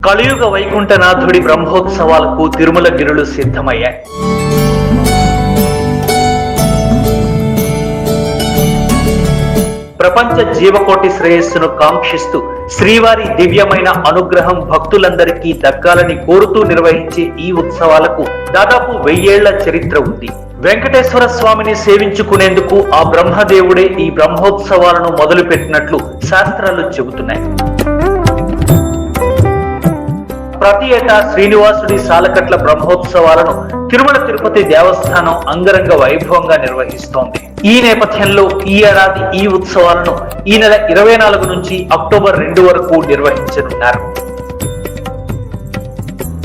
కలియుగ వైకుంఠనాథుడి బ్రహ్మోత్సవాలకు తిరుమల గిరులు సిద్ధమయ్యాయి. ప్రపంచ జీవకోటి శ్రేయస్సును కాంక్షిస్తూ శ్రీవారి దివ్యమైన అనుగ్రహం భక్తులందరికీ దక్కాలని కోరుతూ నిర్వహించే ఈ ఉత్సవాలకు దాదాపు 1000 ఏళ్ల చరిత్ర ఉంది. వెంకటేశ్వర స్వామిని సేవించుకునేందుకు ఆ బ్రహ్మదేవుడే ఈ బ్రహ్మోత్సవాలను మొదలుపెట్టినట్లు శాస్త్రాలు చెబుతున్నాయి. ప్రతి ఏటా శ్రీనివాసుడి సాలకట్ల బ్రహ్మోత్సవాలను తిరుమల తిరుపతి దేవస్థానం అంగరంగ వైభవంగా నిర్వహిస్తోంది. ఈ నేపథ్యంలో ఈ ఏడాది ఈ ఉత్సవాలను ఈ నెల 24 నుంచి అక్టోబర్ 2 వరకు నిర్వహించనున్నారు.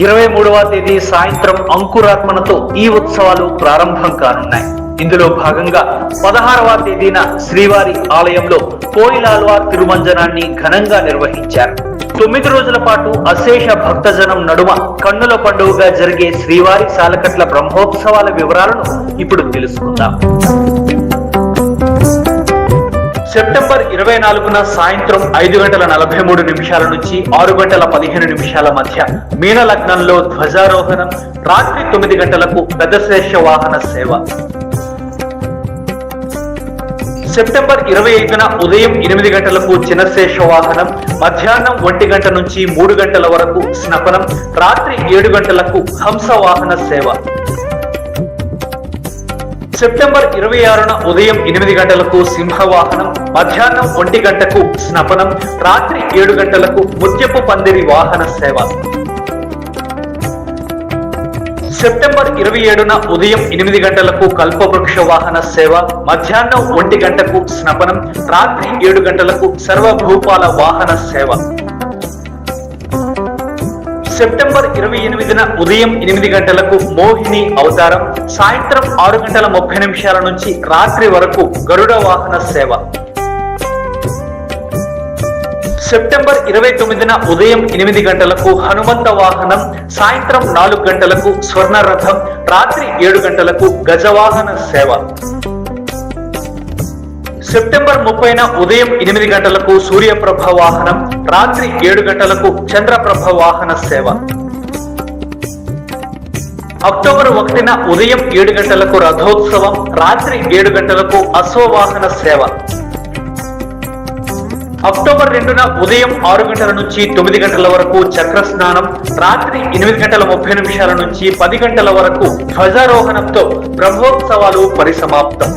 23వ తేదీ సాయంత్రం అంకురార్పణతో ఈ ఉత్సవాలు ప్రారంభం కానున్నాయి. ఇందులో భాగంగా 16వ తేదీన శ్రీవారి ఆలయంలో కోయిలాల్వార్ తిరుమంజనాన్ని ఘనంగా నిర్వహించారు. 9 రోజుల పాటు అశేష భక్తజనం నడుమ కన్నుల పండుగగా జరిగే శ్రీవారి సాలకట్ల బ్రహ్మోత్సవాల వివరాలను ఇప్పుడు తెలుసుకుందాం. సెప్టెంబర్ 24న సాయంత్రం 5:43 నుంచి 6:15 మధ్య మీన లగ్నంలో ధ్వజారోహణం, రాత్రి 9 గంటలకు పెద్దశేష వాహన సేవ. సెప్టెంబర్ 25న ఉదయం 8 గంటలకు చినశేష వాహనం, మధ్యాహ్నం 1 గంట నుంచి 3 గంటల వరకు స్నపనం, రాత్రి 7 గంటలకు హంస వాహన సేవ. సెప్టెంబర్ 26న ఉదయం 8 గంటలకు సింహవాహనం, మధ్యాహ్నం 1 గంటకు స్నపనం, రాత్రి 7 గంటలకు ముత్యపు పందిరి వాహన సేవ. సెప్టెంబర్ 27న ఉదయం 8 గంటలకు కల్పవృక్ష వాహన సేవ, మధ్యాహ్నం 1 గంటకు స్నపనం, రాత్రి 7 గంటలకు సర్వభూపాల వాహన సేవ. సెప్టెంబర్ 28న ఉదయం 8 గంటలకు మోహిని అవతారం, సాయంత్రం 6:30 నుంచి రాత్రి వరకు గరుడ వాహన సేవ. సెప్టెంబర్ 29న ఉదయం 8 గంటలకు హనుమంత వాహనం, సాయంత్రం 4 గంటలకు స్వర్ణ రథం, రాత్రి 7 గంటలకు గజవాహన సేవ. సెప్టెంబర్ 30న ఉదయం 8 గంటలకు సూర్యప్రభ వాహనం, రాత్రి 7 గంటలకు చంద్రప్రభ వాహన సేవ. అక్టోబర్ 1న ఉదయం 7 గంటలకు రథోత్సవం, రాత్రి 7 గంటలకు అశ్వవాహన సేవ. అక్టోబర్ 2న ఉదయం 6 గంటల నుంచి 9 గంటల వరకు చక్ర స్నానం, రాత్రి 8:30 నుంచి 10 గంటల వరకు ధ్వజారోహణంతో బ్రహ్మోత్సవాలు పరిసమాప్తం.